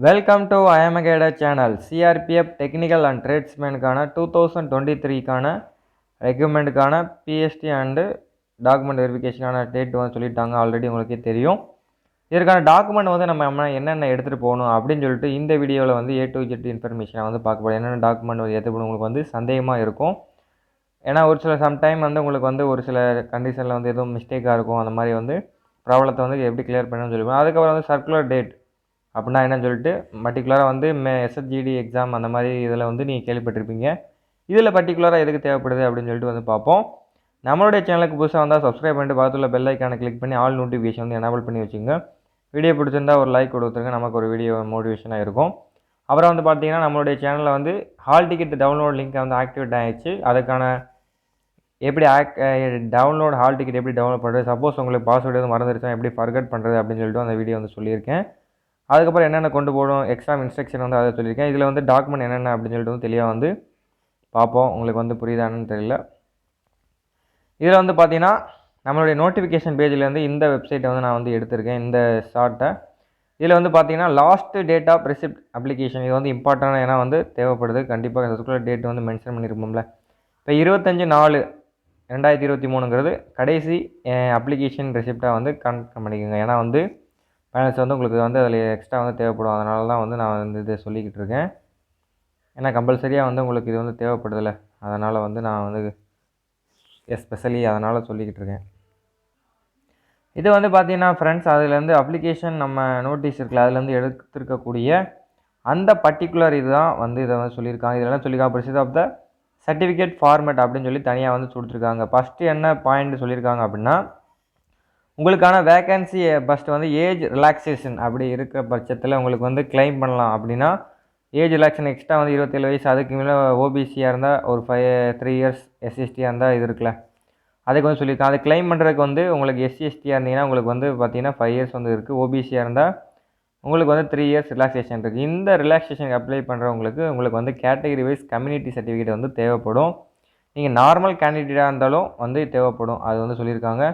Welcome to ஐஎம்கேட channel. CRPF technical and ட்ரேட்ஸ்மேனுக்கான 2023க்கான ரெக்யூப்மெண்ட்டுக்கான பிஎஸ்டி அண்டு டாக்குமெண்ட் வெரிஃபிகேஷனான டேட் வந்து சொல்லிட்டாங்க. ஆல்ரெடி உங்களுக்கே தெரியும். இதற்கான டாக்குமெண்ட் வந்து நம்ம என்னென்ன எடுத்துகிட்டு போகணும் அப்படின்னு சொல்லிட்டு இந்த வீடியோவில் வந்து A to Z இன்ஃபர்மேஷனை வந்து பார்க்க போகிறோம். என்னென்ன டாக்குமெண்ட் எடுத்துகிட்டு உங்களுக்கு வந்து சந்தேகமாக இருக்கும். ஏன்னா ஒரு சில சம்டைம் வந்து உங்களுக்கு வந்து ஒரு சில கண்டிஷனில் வந்து எதுவும் மிஸ்டேக்காக இருக்கும். அந்த மாதிரி வந்து ப்ராப்ளத்தை வந்து எப்படி கிளியர் பண்ணணும்னு சொல்லிப்போம். அதுக்கப்புறம் வந்து சர்க்குலர் டேட் அப்படின்னா என்னன்னு சொல்லிட்டு பர்டிகுலராக வந்து SSGD எக்ஸாம் அந்த மாதிரி இதில் வந்து நீங்கள் கேள்விப்பட்டிருப்பீங்க. இதில் பர்டிகுலராக எதுக்கு தேவைப்படுது அப்படின்னு சொல்லிட்டு வந்து பார்ப்போம். நம்மளுடைய சேனலுக்கு புதுசாக வந்தால் சப்ஸ்கிரைப் பண்ணிட்டு பார்த்துள்ள பெல் ஐக்கானை கிளிக் பண்ணி ஆல் நோட்டிஃபிகேஷன் வந்து எனேபிள் பண்ணி வச்சுங்க. வீடியோ பிடிச்சிருந்தா ஒரு லைக் கொடுத்துருங்க, நமக்கு ஒரு வீடியோ மோட்டிவேஷனாக இருக்கும். அப்புறம் வந்து பார்த்தீங்கன்னா நம்மளுடைய சேனலில் வந்து ஹால் டிக்கெட் டவுன்லோட் லிங்க் வந்து ஆக்டிவேட் ஆகிடுச்சு. அதுக்கான எப்படி டவுன்லோட் ஹால் டிக்கெட் எப்படி டவுன்லோட் பண்ணுறது, சப்போஸ் உங்களுக்கு பாஸ்வேர்டு எதுவும் மறந்துருச்சா எப்படி ஃபர்கட் பண்ணுறது அப்படின்னு சொல்லிட்டு அந்த வீடியோ வந்து சொல்லியிருக்கேன். அதுக்கப்புறம் என்னென்ன கொண்டு போகணும் எக்ஸாம் இன்ஸ்ட்ரக்ஷன் வந்து அதை சொல்லியிருக்கேன். இதில் வந்து டாக்குமெண்ட் என்னென்ன அப்படின்னு சொல்லிட்டு வந்து தெளிவாக வந்து பார்ப்போம். உங்களுக்கு வந்து புரியுதான்னு தெரியல. இதில் வந்து பார்த்தீங்கன்னா நம்மளுடைய நோட்டிஃபிகேஷன் பேஜில் இந்த வெப்சைட்டை வந்து நான் வந்து எடுத்திருக்கேன், இந்த ஷார்ட்டை. இதில் வந்து பார்த்தீங்கன்னா last date of receipt application இது வந்து இம்பார்ட்டன்ட், ஏன்னா வந்து தேவைப்படுது. கண்டிப்பாக சர்க்குலர் டேட் வந்து மென்ஷன் பண்ணியிருப்போம்ல. இப்போ 25/4/2023ங்கிறது கடைசி அப்ளிகேஷன் ரிசிப்டாக வந்து கன்ஃபார்ம் பண்ணிக்கோங்க. ஏன்னா வந்து பேலன்ஸ் வந்து உங்களுக்கு வந்து அதில் எக்ஸ்ட்ரா வந்து தேவைப்படும். அதனால தான் வந்து நான் வந்து இதை சொல்லிக்கிட்டு இருக்கேன். ஏன்னா கம்பல்சரியாக வந்து உங்களுக்கு இது வந்து தேவைப்படுதில்ல, அதனால் வந்து நான் வந்து எஸ்பெஷலி அதனால் சொல்லிக்கிட்டு இருக்கேன். இது வந்து பார்த்தீங்கன்னா ஃப்ரெண்ட்ஸ், அதுலேருந்து அப்ளிகேஷன் நம்ம நோட்டீஸ் இருக்குல்ல, அதுலேருந்து எடுத்துருக்கக்கூடிய அந்த பர்டிகுலர் இதுதான் வந்து இதை வந்து சொல்லியிருக்காங்க. இதெல்லாம் சொல்லியிருக்காங்க precede of the certificate format அப்படின்னு சொல்லி தனியாக வந்து கொடுத்துருக்காங்க. ஃபஸ்ட்டு என்ன பாயிண்ட் சொல்லியிருக்காங்க அப்படின்னா, உங்களுக்கான வேக்கன்சி ஃபஸ்ட்டு வந்து ஏஜ் ரிலாக்ஸேஷன் அப்படி இருக்கிற பட்சத்தில் உங்களுக்கு வந்து கிளைம் பண்ணலாம். அப்படின்னா ஏஜ் ரிலாக்ஸேஷன் எக்ஸ்ட்ரா வந்து 27 வயசு, அதுக்கு மேலே ஓபிசியாக இருந்தால் ஒரு 3 இயர்ஸ், எஸ்சிஎஸ்டியாக இருந்தால் இது இருக்குல்ல, அதுக்கு வந்து சொல்லியிருக்காங்க. அது கிளைம் பண்ணுறதுக்கு வந்து உங்களுக்கு எஸ்சிஎஸ்டியாக இருந்தீங்கன்னா உங்களுக்கு வந்து பார்த்தீங்கன்னா 5 இயர்ஸ் வந்து இருக்குது. ஓபிசியாக இருந்தால் உங்களுக்கு வந்து 3 இயர்ஸ் ரிலாக்ஸேஷன் இருக்குது. இந்த ரிலாக்ஸேஷனுக்கு அப்ளை பண்ணுறவங்களுக்கு உங்களுக்கு வந்து கேட்டகரி வைஸ் கம்யூனிட்டி சர்டிஃபிகேட் வந்து தேவைப்படும். நீங்கள் நார்மல் கேண்டிடேட்டாக இருந்தாலும் வந்து தேவைப்படும். அது வந்து சொல்லியிருக்காங்க.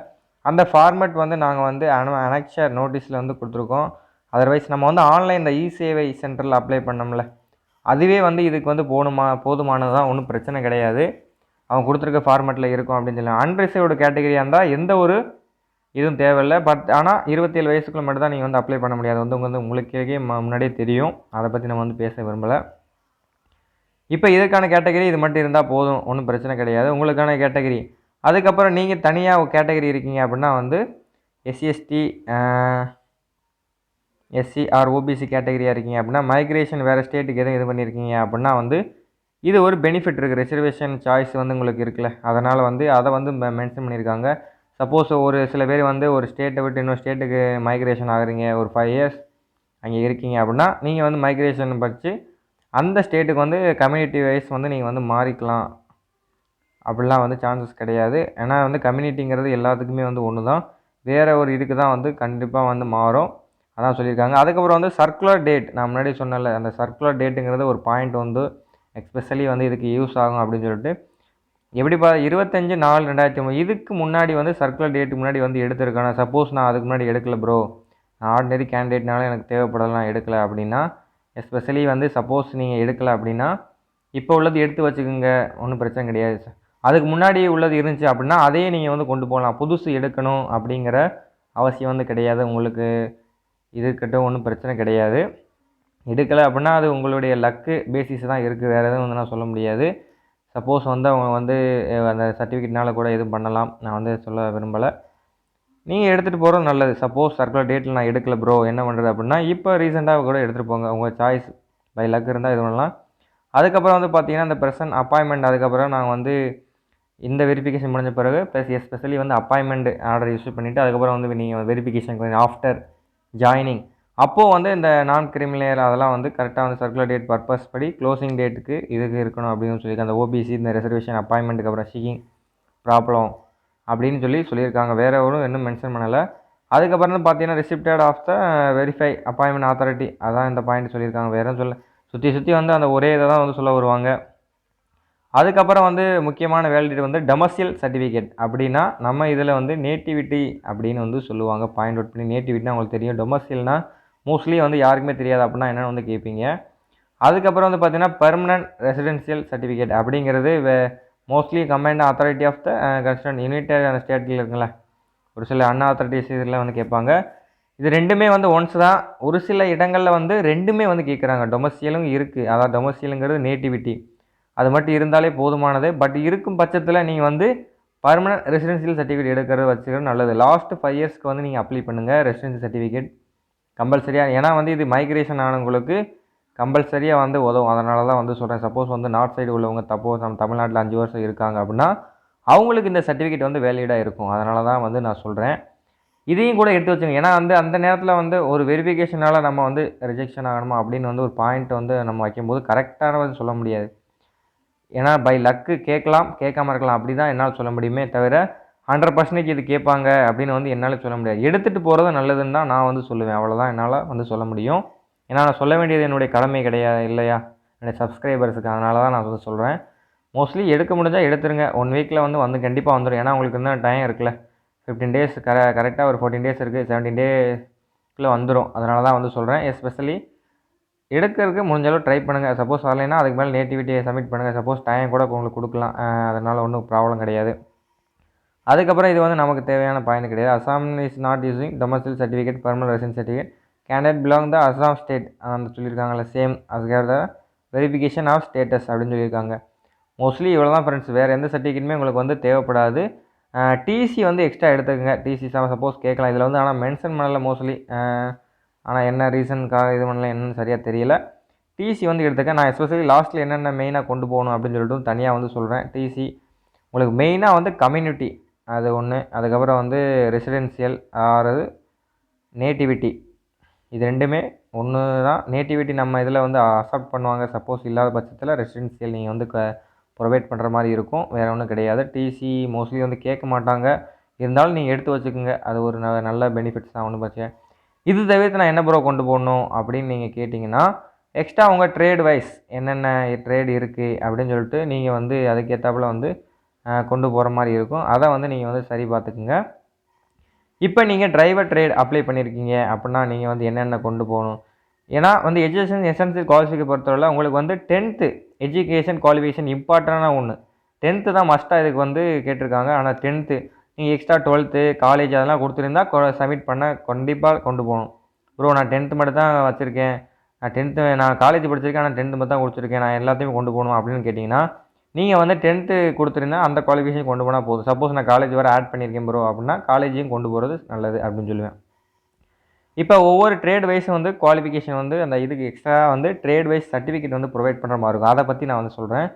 அந்த ஃபார்மேட் வந்து நாங்கள் வந்து அனெக்சர் நோட்டீஸில் வந்து கொடுத்துருக்கோம். அதர்வைஸ் நம்ம வந்து ஆன்லைன் இந்த இசேவை சென்டரில் அப்ளை பண்ணோம்ல, அதுவே வந்து இதுக்கு வந்து போதுமானது தான், ஒன்றும் பிரச்சனை கிடையாது. அவங்க கொடுத்துருக்க ஃபார்மேட்டில் இருக்கும் அப்படின்னு சொல்லி. அன்ரிசர்வ்டு கேட்டகரியாக இருந்தால் எந்த ஒரு இதுவும் தேவையில்லை. பட் ஆனால் 27 வயசுக்குள்ள மட்டும் தான் நீங்கள் வந்து அப்ளை பண்ண முடியாது. வந்து உங்களுக்கே முன்னாடியே தெரியும். அதை பற்றி நம்ம வந்து பேச விரும்பலை. இப்போ இதற்கான கேட்டகரி இது மட்டும் இருந்தால் போதும், ஒன்றும் பிரச்சனை கிடையாது. உங்களுக்கான கேட்டகரி அதுக்கப்புறம் நீங்கள் தனியாக கேட்டகரி இருக்கீங்க அப்படின்னா வந்து எஸ்சிஎஸ்டி, எஸ்சி ஆர் ஓபிசி கேட்டகரியாக இருக்கீங்க அப்படின்னா, மைக்ரேஷன் வேறு ஸ்டேட்டுக்கு எதுவும் இது பண்ணியிருக்கீங்க அப்படின்னா வந்து இது ஒரு பெனிஃபிட் இருக்குது. ரிசர்வேஷன் சாய்ஸ் வந்து உங்களுக்கு இருக்குல்ல, அதனால் வந்து அதை வந்து மென்ஷன் பண்ணியிருக்காங்க. சப்போஸ் ஒரு சில பேர் வந்து ஒரு ஸ்டேட்டை விட்டு இன்னொரு ஸ்டேட்டுக்கு மைக்ரேஷன் ஆகுறீங்க, ஒரு 5 இயர்ஸ் அங்கே இருக்கீங்க அப்படின்னா நீங்கள் வந்து மைக்ரேஷன் படித்து அந்த ஸ்டேட்டுக்கு வந்து கம்யூனிட்டி வைஸ் வந்து நீங்கள் வந்து மாறிக்கலாம். அப்படிலாம் வந்து சான்சஸ் கிடையாது. ஏன்னா வந்து கம்யூனிட்டிங்கிறது எல்லாத்துக்குமே வந்து ஒன்று தான், வேறு ஒரு இதுக்கு தான் வந்து கண்டிப்பாக வந்து மாறும். அதான் சொல்லியிருக்காங்க. அதுக்கப்புறம் வந்து சர்க்குலர் டேட், நான் முன்னாடி சொன்னல, அந்த சர்க்குலர் டேட்டுங்கிறது ஒரு பாயிண்ட் வந்து எஸ்பெஷலி வந்து இதுக்கு யூஸ் ஆகும் அப்படின்னு சொல்லிட்டு. எப்படி 25/4/2023 இதுக்கு முன்னாடி வந்து சர்க்குலர் டேட்டுக்கு முன்னாடி வந்து எடுத்திருக்காங்க. சப்போஸ் நான் அதுக்கு முன்னாடி எடுக்கலை ப்ரோ, நான் ஆர்டினரி கேண்டிடேட்னால எனக்கு தேவைப்படலாம் எடுக்கலை அப்படின்னா, எஸ்பெஷலி வந்து சப்போஸ் நீங்கள் எடுக்கலை அப்படின்னா இப்போ உள்ளது எடுத்து வச்சுக்கோங்க, ஒன்றும் பிரச்சனை கிடையாது. அதுக்கு முன்னாடி உள்ளது இருந்துச்சு அப்படின்னா அதையே நீங்கள் வந்து கொண்டு போகலாம். புதுசு எடுக்கணும் அப்படிங்கிற அவசியம் வந்து கிடையாது. உங்களுக்கு இதுக்கிட்ட ஒன்றும் பிரச்சனை கிடையாது. எடுக்கலை அப்படின்னா அது உங்களுடைய லக்கு பேசிஸ் தான் இருக்குது, வேறு எதுவும் வந்து நான் சொல்ல முடியாது. சப்போஸ் வந்து அவங்க வந்து அந்த சர்டிஃபிகேட்னால் கூட எதுவும் பண்ணலாம், நான் வந்து சொல்ல விரும்பலை. நீங்கள் எடுத்துகிட்டு போகிறது நல்லது. சப்போஸ் சர்க்குலர் டேட்டில் நான் எடுக்கலை ப்ரோ என்ன பண்ணுறது அப்படின்னா இப்போ ரீசெண்டாக கூட எடுத்துகிட்டு போங்க, உங்கள் சாய்ஸ், பை லக் இருந்தால் இது பண்ணலாம். அதுக்கப்புறம் வந்து பார்த்தீங்கன்னா இந்த ப்ரெசன்ட் அப்பாயின்மெண்ட், அதுக்கப்புறம் நாங்கள் வந்து இந்த வெரிஃபிகேஷன் முடிஞ்ச பிறகு ப்ளஸ் எஸ்பெஷலி வந்து அப்பாயின்மெண்ட் ஆர்டர் இஷ்யூ பண்ணிவிட்டு அதுக்கப்புறம் வந்து நீங்கள் வெரிஃபிகேஷன் ஆஃப்டர் ஜாயினிங் அப்போது வந்து இந்த நான் கிரிமினல் அதெல்லாம் வந்து கரெக்டாக வந்து சர்க்குலர் டேட் பர்பஸ் படி க்ளோசிங் டேட்டுக்கு இதுக்கு இருக்கணும் அப்படின்னு சொல்லியிருக்காங்க. அந்த ஓபிசி இந்த ரிசர்வேஷன் அப்பாயின்மெண்ட்டுக்கு அப்புறம் சீக்கிங் ப்ராப்ளம் அப்படின்னு சொல்லியிருக்காங்க. வேறு ஒன்றும் இன்னும் மென்ஷன் பண்ணலை. அதுக்கப்புறம் வந்து பார்த்தீங்கன்னா receipted of the verify appointment authority, அதான் இந்த பாயிண்ட் சொல்லியிருக்காங்க. வேறு சொல்ல சுற்றி வந்து அந்த ஒரே இதை தான் வந்து சொல்ல வருவாங்க. அதுக்கப்புறம் வந்து முக்கியமான வேலிடிட்டி வந்து டொமஸ்டியல் சர்டிஃபிகேட் அப்படின்னா நம்ம இதில் வந்து நேட்டிவிட்டி அப்படின்னு வந்து சொல்லுவாங்க. பாயிண்ட் அவுட் பண்ணி நேட்டிவிட்டினா உங்களுக்கு தெரியும். டொமஸ்டியல்னால் மோஸ்ட்லி வந்து யாருக்குமே தெரியாது அப்படின்னா என்னென்னு வந்து கேட்பீங்க. அதுக்கப்புறம் வந்து பார்த்தீங்கன்னா பெர்மனன்ட் ரெசிடென்ஷியல் சர்டிஃபிகேட் அப்படிங்கிறது mostly combined authority of the concern united ஸ்டேட்டில் இருக்குங்களே ஒரு சில அன்ஆத்தாரிட்டிஸ் இதில் வந்து கேட்பாங்க. இது ரெண்டுமே வந்து ஒன்ஸ் தான். ஒரு சில இடங்களில் வந்து ரெண்டுமே வந்து கேட்குறாங்க. டொமஸ்டியலும் இருக்குது. அதாவது டொமஸ்டியலுங்கிறது நேட்டிவிட்டி அது மட்டும் இருந்தாலே போதுமானது. பட் இருக்கும் பட்சத்தில் நீங்கள் வந்து பர்மனன்ட் ரெசிடென்ஷியல் சர்டிஃபிகேட் எடுக்கிறது வச்சுக்கிறது நல்லது. லாஸ்ட் 5 இயர்ஸ்க்கு வந்து நீங்கள் அப்ளை பண்ணுங்கள் ரெசிடென்ஷியல் சர்டிஃபிகேட் கம்பல்சரியாக. ஏன்னா வந்து இது மைக்ரேஷன் ஆனவங்களுக்கு கம்பல்சரியாக வந்து உதவும். அதனால தான் வந்து சொல்கிறேன். சப்போஸ் வந்து நார்த் சைடு உள்ளவங்க நம்ம தமிழ்நாட்டில் 5 வருஷம் இருக்காங்க அப்படின்னா அவங்களுக்கு இந்த சர்டிஃபிகேட் வந்து வேலிடாக இருக்கும். அதனால தான் வந்து நான் சொல்கிறேன். இதையும் கூட எடுத்து வச்சுங்க. ஏன்னா வந்து அந்த நேரத்தில் வந்து ஒரு வெரிஃபிகேஷனால் நம்ம வந்து ரிஜெக்ஷன் ஆகணுமா அப்படின்னு வந்து ஒரு பாயிண்ட் வந்து நம்ம வைக்கும்போது கரெக்டான வந்து சொல்ல முடியாது. ஏன்னா பை லக்கு கேட்கலாம், கேட்காம இருக்கலாம். அப்படி தான் என்னால் சொல்ல முடியுமே தவிர 100% இது கேட்பாங்க அப்படின்னு வந்து என்னால் சொல்ல முடியாது. எடுத்துகிட்டு போகிறது நல்லதுன்னு தான் நான் வந்து சொல்லுவேன். அவ்வளோதான் என்னால் வந்து சொல்ல முடியும். ஏன்னா நான் சொல்ல வேண்டியது என்னுடைய கடமை கிடையாது இல்லையா என்னுடைய சப்ஸ்கிரைபர்ஸுக்கு. அதனால தான் நான் வந்து சொல்கிறேன். மோஸ்ட்லி எடுக்க முடிஞ்சால் எடுத்துருங்க. 1 வீக்கில் வந்து கண்டிப்பாக வந்துடும். ஏன்னா உங்களுக்கு இன்னும் டைம் இருக்குல்ல. 15 டேஸ் கரெக்டாக ஒரு 14 டேஸ் இருக்குது. 17 டேஸ்க்குள்ளே வந்துடும். அதனால தான் வந்து சொல்கிறேன். எஸ்பெஷலி எடுக்கிறதுக்கு முடிஞ்சளவு ட்ரை பண்ணுங்கள். சப்போஸ் வரலைன்னா அதுக்கு மேலே நேட்டிவிட்டியை சப்மிட் பண்ணுங்கள். சப்போஸ் டைம் கூட உங்களுக்கு கொடுக்கலாம். அதனால் ஒன்றும் ப்ராப்ளம் கிடையாது. அதுக்கப்புறம் இது வந்து நமக்கு தேவையான பாயிண்ட் கிடையாது. Assam is not using domestic certificate permanent residence certificate candidate belong the Assam state அந்த சொல்லியிருக்காங்கல்ல same as the verification of status அப்படின்னு சொல்லியிருக்காங்க. மோஸ்ட்லி இவ்வளோ தான் ஃப்ரெண்ட்ஸ். வேறு எந்த சர்டிஃபிகேட்டுமே உங்களுக்கு வந்து தேவைப்படாது. டிசி வந்து எக்ஸ்ட்ரா எடுத்துக்கோங்க. டிசி சப்போஸ் கேட்கலாம். இதில் வந்து ஆனால் மென்ஷன் பண்ணல மோஸ்ட்லி. ஆனால் என்ன ரீசனுக்காக இது பண்ணல என்னன்னு சரியாக தெரியல. டிசி வந்து எடுத்துக்க. நான் எஸ்பெஷலி லாஸ்ட்டில் என்னென்ன மெயினாக கொண்டு போகணும் அப்படின்னு சொல்லிட்டு தனியாக வந்து சொல்கிறேன். டிசி உங்களுக்கு மெயினாக வந்து கம்யூனிட்டி அது ஒன்று. அதுக்கப்புறம் வந்து ரெசிடென்சியல் ஆறது நேட்டிவிட்டி இது ரெண்டுமே ஒன்று தான். நேட்டிவிட்டி நம்ம இதில் வந்து அக்செப்ட் பண்ணுவாங்க. சப்போஸ் இல்லாத பட்சத்தில் ரெசிடென்சியல் நீங்கள் வந்து ப்ரொவைட் பண்ணுற மாதிரி இருக்கும். வேறு ஒன்றும் கிடையாது. டிசி மோஸ்ட்லி வந்து கேட்க மாட்டாங்க. இருந்தாலும் நீங்கள் எடுத்து வச்சுக்கோங்க. அது ஒரு நல்ல பெனிஃபிட்ஸ் தான். ஒன்றும் பிரச்சனை. இது தவிர்த்து நான் என்ன ப்ரோ கொண்டு போகணும் அப்படின்னு நீங்கள் கேட்டிங்கன்னா எக்ஸ்ட்ரா உங்கள் ட்ரேட் வைஸ் என்னென்ன ட்ரேட் இருக்குது அப்படின்னு சொல்லிட்டு நீங்கள் வந்து அதுக்கேற்றாப்புல வந்து கொண்டு போகிற மாதிரி இருக்கும். அதை வந்து நீங்கள் வந்து சரி பார்த்துக்குங்க. இப்போ நீங்கள் டிரைவர் ட்ரேட் அப்ளை பண்ணியிருக்கீங்க அப்படின்னா நீங்கள் வந்து என்னென்ன கொண்டு போகணும். ஏன்னா வந்து எஜுகேஷன் எசென்சியல் குவாலிஃபிகேஷன் பொறுத்தவரை உங்களுக்கு வந்து 10th எஜுகேஷன் குவாலிஃபிகேஷன் இம்பார்ட்டண்டான ஒன்று. 10th தான் மஸ்ட்டாக இதுக்கு வந்து கேட்டிருக்காங்க. ஆனால் 10th நீங்கள் எக்ஸ்ட்ரா 12th காலேஜ் அதெல்லாம் கொடுத்துருந்தா சப்மிட் பண்ண கண்டிப்பாக கொண்டு போகணும். ப்ரோ நான் 10th மட்டும் தான் வச்சுருக்கேன். நான் காலேஜ் படிச்சிருக்கேன். ஆனால் 10th மட்டும் தான் கொடுத்துருக்கேன். நான் எல்லாத்தையும் கொண்டு போகணும் அப்படின்னு கேட்டிங்கன்னா நீங்கள் வந்து 10th கொடுத்துருந்தா அந்த குவாலிஃபிகேஷன் கொண்டு போனால் போதும். சப்போஸ் நான் காலேஜ் வர ஆட் பண்ணியிருக்கேன் ப்ரோ அப்படின்னா காலேஜையும் கொண்டு போகிறது நல்லது அப்படின்னு சொல்லுவேன். இப்போ ஒவ்வொரு ட்ரேட் வைஸும் வந்து குவாலிஃபிகேஷன் வந்து அந்த இதுக்கு எக்ஸ்ட்ரா வந்து ட்ரேட் வைஸ் சர்டிஃபிகேட் வந்து ப்ரொவைட் பண்ணுற மாதிரி இருக்கும். அதை பற்றி நான் வந்து சொல்கிறேன்.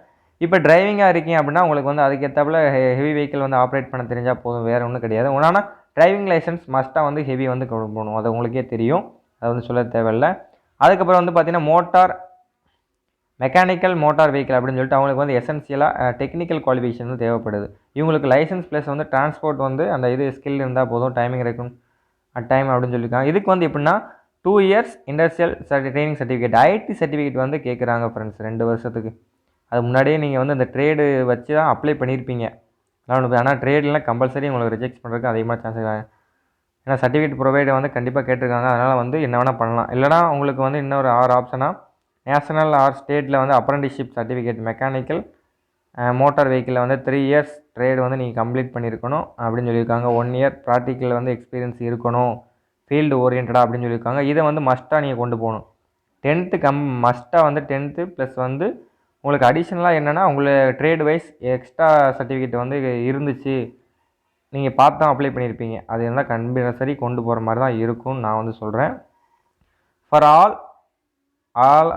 இப்போ டிரைவிங்காக இருக்கீங்க அப்படின்னா உங்களுக்கு வந்து அதுக்கேற்றாப்புல ஹெவி வெஹிக்கிள் வந்து ஆப்ரேட் பண்ண தெரிஞ்சால் போதும். வேறு ஒன்றும் கிடையாது. ஆனால் டிரைவிங் லைசன்ஸ் மஸ்ட்டாக வந்து ஹெவி வந்து கொண்டு போகணும். அது உங்களுக்கே தெரியும். அது வந்து சொல்ல தேவையில்லை. அதுக்கப்புறம் வந்து பார்த்திங்கன்னா மெக்கானிக்கல் மோட்டார் வெஹிக்கிள் அப்படின்னு சொல்லிட்டு அவங்களுக்கு வந்து எசென்சியலாக டெக்னிக்கல் குவாலிஃபிகேஷன் வந்து தேவைப்படுது. இவங்களுக்கு லைசன்ஸ் ப்ளஸ் வந்து டிரான்ஸ்போர்ட் வந்து அந்த இது ஸ்கில் இருந்தால் போதும். டைமிங் இருக்கும் டைம் அப்படின்னு சொல்லியிருக்காங்க. இதுக்கு வந்து எப்படின்னா 2 years industrial training certificate IT certificate வந்து கேட்குறாங்க ஃப்ரெண்ட்ஸ் 2 வருஷத்துக்கு. அது முன்னாடியே நீங்கள் வந்து அந்த ட்ரேடு வச்சு தான் அப்ளை பண்ணியிருப்பீங்க. ஆனால் ட்ரேட்லாம் கம்பல்சரி உங்களுக்கு ரிஜெக்ட் பண்ணுறதுக்கு அதிகமாக சான்ஸ் இருக்காங்க. ஏன்னா சர்டிஃபிகேட் ப்ரொவைடர் வந்து கண்டிப்பாக கேட்டிருக்காங்க. அதனால் வந்து என்ன வேணால் பண்ணலாம். இல்லைனா உங்களுக்கு வந்து இன்னொரு 6 ஆப்ஷனாக நேஷனல் ஆர் ஸ்டேட்டில் வந்து அப்ரண்டிஸ்ஷிப் சர்டிஃபிகேட் மெக்கானிக்கல் மோட்டார் வெஹிக்கிளில் வந்து 3 இயர்ஸ் ட்ரேடு வந்து நீங்கள் கம்ப்ளீட் பண்ணியிருக்கணும் அப்படின்னு சொல்லியிருக்காங்க. 1 இயர் ப்ராக்டிக்கல் வந்து எக்ஸ்பீரியன்ஸ் இருக்கணும். ஃபீல்டு ஓரியன்டாக அப்படின்னு சொல்லியிருக்காங்க. இதை வந்து மஸ்ட்டாக நீங்கள் கொண்டு போகணும். 10th மஸ்ட்டாக வந்து 10th ப்ளஸ் வந்து உங்களுக்கு அடிஷ்னலாக என்னென்னா உங்களுக்கு ட்ரேட் வைஸ் எக்ஸ்ட்ரா சர்டிஃபிகேட் வந்து இருந்துச்சு. நீங்கள் பார்த்து தான் அப்ளை பண்ணியிருப்பீங்க. அது இருந்தால் கம்பல்சரி கொண்டு போகிற மாதிரி தான் இருக்கும்னு நான் வந்து சொல்கிறேன். ஃபார் ஆல்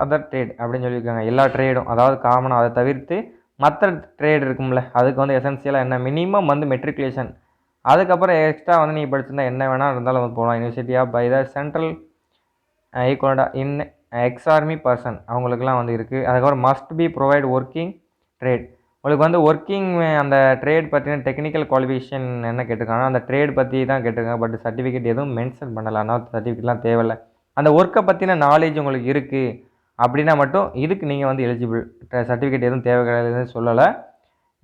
அதர் ட்ரேட் அப்படின்னு சொல்லியிருக்காங்க. எல்லா ட்ரேடும் அதாவது காமனாக அதை தவிர்த்து மற்ற ட்ரேட் இருக்கும்ல அதுக்கு வந்து எசென்சியலாக என்ன மினிமம் வந்து மெட்ரிகுலேஷன். அதுக்கப்புறம் எக்ஸ்ட்ரா வந்து நீங்கள் படிச்சிருந்தா என்ன வேணால் இருந்தாலும் வந்து போகலாம். University of by the central ஈக்குவலண்டா இன் எக்ஸ் ஆர்மி பர்சன் அவங்களுக்குலாம் வந்து இருக்குது. அதுக்கப்புறம் must be provide working trade. உங்களுக்கு வந்து ஒர்க்கிங் அந்த ட்ரேட் பற்றின டெக்னிக்கல் குவாலிஃபிகேஷன் என்ன கேட்டிருக்காங்க அந்த ட்ரேட் பற்றி தான் கேட்டிருக்காங்க. பட் சர்டிஃபிகேட் எதுவும் மென்ஷன் பண்ணலை. ஆனால் சர்டிஃபிகேட்லாம் தேவையில்லை. அந்த ஒர்க்கை பற்றின நாலேஜ் உங்களுக்கு இருக்குது அப்படின்னா மட்டும் இதுக்கு நீங்கள் வந்து எலிஜிபிள். சர்டிஃபிகேட் எதுவும் தேவை கிடையாதுன்னு சொல்லலை.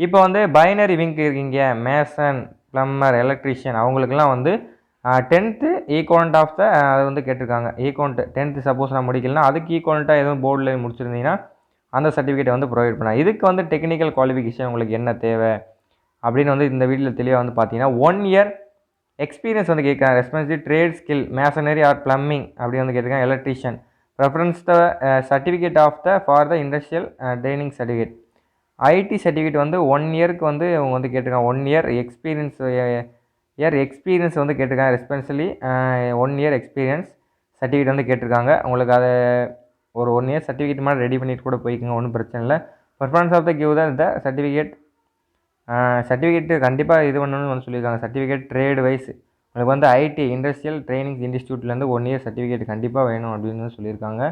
இப்போ வந்து பைனரி விங்க் இருக்கீங்க மேசன் ப்ளம்பர் எலக்ட்ரீஷியன் அவங்களுக்குலாம் வந்து 10th ஈக்குவலண்ட் ஆஃப் த அது வந்து கேட்டிருக்காங்க. ஈக்குவலண்ட் 10th சப்போஸ் நான் முடிக்கலனா அதுக்கு ஈக்குவலண்ட்டாக எதுவும் போர்டில் முடிச்சிருந்தீங்கன்னா அந்த சர்டிஃபிகேட்டை வந்து ப்ரொவைட் பண்ணலாம். இதுக்கு வந்து டெக்னிக்கல் குவாலிஃபிகேஷன் உங்களுக்கு என்ன தேவை அப்படின்னு வந்து இந்த வீடியோவில் தெளிவாக வந்து பார்த்தீங்கன்னா 1 இயர் எக்ஸ்பீரியன்ஸ் வந்து கேட்குறாங்க. Responsibility trade skill masonry or plumbing அப்படி வந்து கேட்டிருக்காங்க. Electrician preference the certificate of the for the industrial training certificate. IT certificate வந்து 1 இயருக்கு வந்து அவங்க வந்து கேட்டிருக்காங்க. 1 இயர் எக்ஸ்பீரியன்ஸ் வந்து கேட்டிருக்காங்க. ரெஸ்பான்சிபிலி 1 இயர் எக்ஸ்பீரியன்ஸ் சர்டிஃபிகேட் வந்து கேட்டிருக்காங்க. உங்களுக்கு அதை ஒரு 1 இயர் சர்டிஃபிகேட் மாதிரி ரெடி பண்ணிட்டு கூட போய்க்குங்க, ஒன்றும் பிரச்சனை இல்லை. Performance of the give the certificate கண்டிப்பாக இது பண்ணணும்னு வந்து சொல்லியிருக்காங்க. சர்டிஃபிகேட் ட்ரேட் வைஸ் உங்களுக்கு வந்து ஐடி இண்டஸ்ட்ரியல் ட்ரைனிங் இன்ஸ்டியூட்லேருந்து 1 இயர் சர்டிஃபிகேட் கண்டிப்பாக வேணும் அப்படின்னு சொல்லியிருக்காங்க.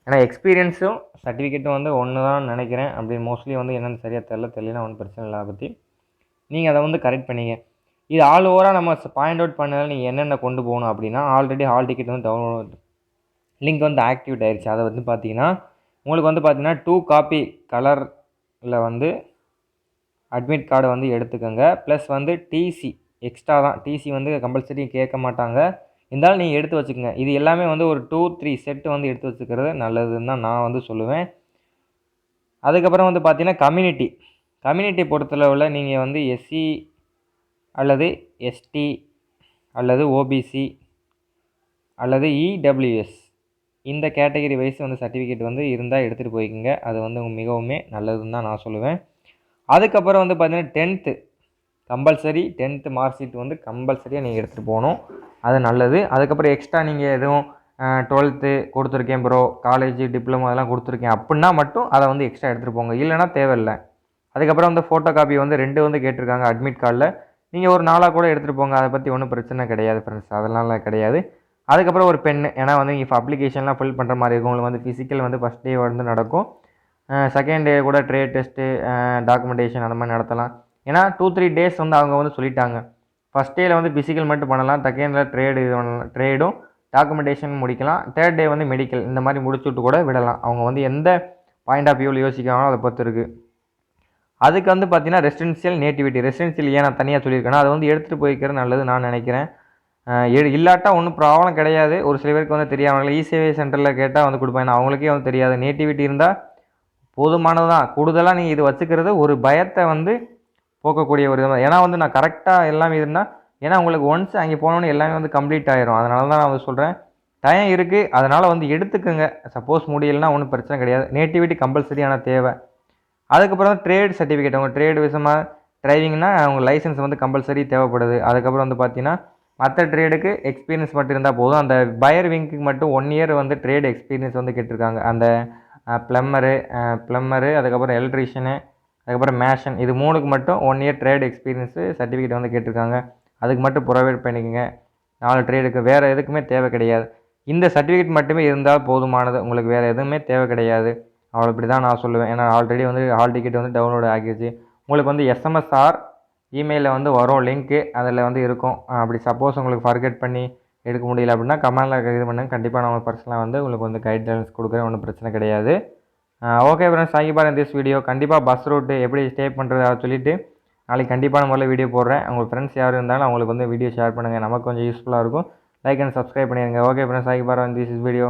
ஏன்னா எக்ஸ்பீரியன்ஸும் சர்டிஃபிகேட்டும் வந்து ஒன்று தான் நினைக்கிறேன். அப்படி மோஸ்ட்லி வந்து என்னென்னு சரியாக தெரியலனா ஒன்றும் பிரச்சனை இல்லை. அதை பற்றி நீங்கள் அதை வந்து கரெக்ட் பண்ணிங்க. இது ஆல் ஓவராக நம்ம பாயிண்ட் அவுட் பண்ணதால் நீங்கள் என்னென்ன கொண்டு போகணும் அப்படின்னா, ஆல்ரெடி ஹால் டிக்கெட் வந்து டவுன்லோட் லிங்க் வந்து ஆக்டிவேட் ஆயிடுச்சு. அதை வந்து பார்த்தீங்கன்னா உங்களுக்கு வந்து பார்த்தீங்கன்னா 2 காப்பி கலரில் வந்து அட்மிட் கார்டை வந்து எடுத்துக்கோங்க. ப்ளஸ் வந்து டிசி எக்ஸ்ட்ரா தான். டிசி வந்து கம்பல்சரி கேட்க மாட்டாங்க, இருந்தாலும் நீங்கள் எடுத்து வச்சுக்கோங்க. இது எல்லாமே வந்து ஒரு 2-3 செட்டு வந்து எடுத்து வச்சுக்கிறது நல்லதுன்னு தான் நான் வந்து சொல்லுவேன். அதுக்கப்புறம் வந்து பார்த்தீங்கன்னா கம்யூனிட்டி பொறுத்தளவில் நீங்கள் வந்து எஸ்சி அல்லது எஸ்டி அல்லது ஓபிசி அல்லது இடபிள்யூஎஸ் இந்த கேட்டகரி வைஸ் வந்து சர்டிஃபிகேட் வந்து இருந்தால் எடுத்துகிட்டு போய்க்குங்க. அது வந்து மிகவுமே நல்லதுன்னு தான் நான் சொல்லுவேன். அதுக்கப்புறம் வந்து பார்த்தீங்கன்னா 10th compulsory 10th mark sheet வந்து கம்பல்சரியாக நீங்கள் எடுத்துகிட்டு போகணும், அது நல்லது. அதுக்கப்புறம் எக்ஸ்ட்ரா நீங்கள் எதுவும் 12th கொடுத்துருக்கேன் ப்ரோ, காலேஜ் டிப்ளமோ அதெல்லாம் கொடுத்துருக்கேன் அப்படின்னா மட்டும் அதை வந்து எக்ஸ்ட்ரா எடுத்துகிட்டு போங்க, இல்லைனா தேவையில்லை. அதுக்கப்புறம் வந்து ஃபோட்டோ காப்பி வந்து 2 வந்து கேட்டிருக்காங்க அட்மிட் கார்டில். நீங்கள் ஒரு 4 கூட எடுத்துகிட்டு போங்க, அதை பற்றி ஒன்றும் பிரச்சனை கிடையாது ஃப்ரெண்ட்ஸ், அதெல்லாம் கிடையாது. அதுக்கப்புறம் ஒரு பென்னு, ஏன்னா வந்து இப்போ அப்ளிகேஷன்லாம் ஃபில் பண்ணுற மாதிரி இருக்கும். உங்களுக்கு வந்து ஃபிசிக்கல் வந்து ஃபஸ்ட் டே வந்து நடக்கும், செகண்ட் டே கூட ட்ரேட் டெஸ்ட்டு டாக்குமெண்டேஷன் அந்த மாதிரி நடத்தலாம். ஏன்னா 2-3 டேஸ் வந்து அவங்க வந்து சொல்லிட்டாங்க. ஃபஸ்ட் டேயில் வந்து ஃபிசிக்கல் மட்டும் பண்ணலாம், செகண்டில் ட்ரேடும் டாக்குமெண்டேஷன் முடிக்கலாம், தேர்ட் டே வந்து மெடிக்கல் இந்த மாதிரி முடிச்சுட்டு கூட விடலாம். அவங்க வந்து எந்த பாயிண்ட் ஆஃப் வியூவில் யோசிக்கிறாங்களோ அதை பொறுத்து இருக்குது. அதுக்கு வந்து பார்த்தீங்கன்னா ரெசிடென்ஷியல் ஏன் நான் தனியாக சொல்லியிருக்கேன்னா அதை வந்து எடுத்துகிட்டு போய்க்கிறது நல்லது நான் நினைக்கிறேன். இல்லாட்டா ஒன்றும் ப்ராப்ளம் கிடையாது. ஒரு சில பேருக்கு வந்து தெரியாமல் இசேவை சென்டரில் கேட்டால் வந்து கொடுப்பேன், ஏன்னா அவங்களுக்கே வந்து தெரியாது. நேட்டிவிட்டி இருந்தால் போதுமானது தான். கூடுதலாக நீங்கள் இது வச்சுக்கிறது ஒரு பயத்தை வந்து போக்கக்கூடிய ஒரு இது. ஏன்னா வந்து நான் கரெக்டாக எல்லாமே இருந்தால், ஏன்னா உங்களுக்கு ஒன்ஸ் அங்கே போனோன்னு எல்லாமே வந்து கம்ப்ளீட் ஆகிரும். அதனால தான் நான் வந்து சொல்கிறேன், டைம் இருக்குது, அதனால் வந்து எடுத்துக்கோங்க. சப்போஸ் முடியலைன்னா ஒன்றும் பிரச்சனை கிடையாது. நேட்டிவிட்டி கம்பல்சரியான தேவை. அதுக்கப்புறம் ட்ரேட் சர்டிஃபிகேட், அவங்க ட்ரேட் விஷயமாக டிரைவிங்னா அவங்க லைசன்ஸ் வந்து கம்பல்சரி தேவைப்படுது. அதுக்கப்புறம் வந்து பார்த்தீங்கன்னா மற்ற ட்ரேடுக்கு எக்ஸ்பீரியன்ஸ் மட்டும் இருந்தால் போதும். அந்த பயர் விங்க்கு மட்டும் 1 இயர் வந்து ட்ரேட் எக்ஸ்பீரியன்ஸ் வந்து கேட்டிருக்காங்க. அந்த ப்ளம்மரு அதுக்கப்புறம் எலக்ட்ரிஷியனு அதுக்கப்புறம் மேஷன், இது 3க்கு மட்டும் 1 இயர் ட்ரேட் எக்ஸ்பீரியன்ஸு சர்டிஃபிகேட் வந்து கேட்டிருக்காங்க. அதுக்கு மட்டும் ப்ரொவைட் பண்ணிக்கோங்க. 4 ட்ரேடுக்கு வேறு எதுக்குமே தேவை கிடையாது. இந்த சர்டிஃபிகேட் மட்டுமே இருந்தால் போதுமானது, உங்களுக்கு வேறு எதுவுமே தேவை கிடையாது. அவ்வளோ இப்படி தான் நான் சொல்லுவேன். ஏன்னா ஆல்ரெடி வந்து ஹால் டிக்கெட் வந்து டவுன்லோட் ஆகிடுச்சு. உங்களுக்கு வந்து எஸ்எம்எஸ் ஆர் இமெயிலில் வந்து வரும் லிங்க்கு, அதில் வந்து இருக்கும். அப்படி சப்போஸ் உங்களுக்கு ஃபர்கெட் பண்ணி எடுக்க முடியல அப்படின்னா கமெண்டில் இது பண்ணுங்க. கண்டிப்பாக நான் பர்சனலாக வந்து உங்களுக்கு வந்து கைட்லைன்ஸ் கொடுக்குறேன், ஒன்றும் பிரச்சனை கிடையாது. Okay friends, thank you for this video. கண்டிப்பாக பஸ் ரூட்டு எப்படி ஸ்டே பண்ணுறது அதை சொல்லிவிட்டு நாளைக்கு கண்டிப்பான முறையில் வீடியோ போடுறேன். உங்கள் ஃப்ரெண்ட்ஸ் யார் இருந்தாலும் அவங்களுக்கு வந்து வீடியோ ஷேர் பண்ணுங்கள், நமக்கு கொஞ்சம் யூஸ்ஃபுல்லாக இருக்கும். லைக் அண்ட் சப்ஸ்கிரைப் பண்ணிடுங்க. Okay friends, thank you for this video.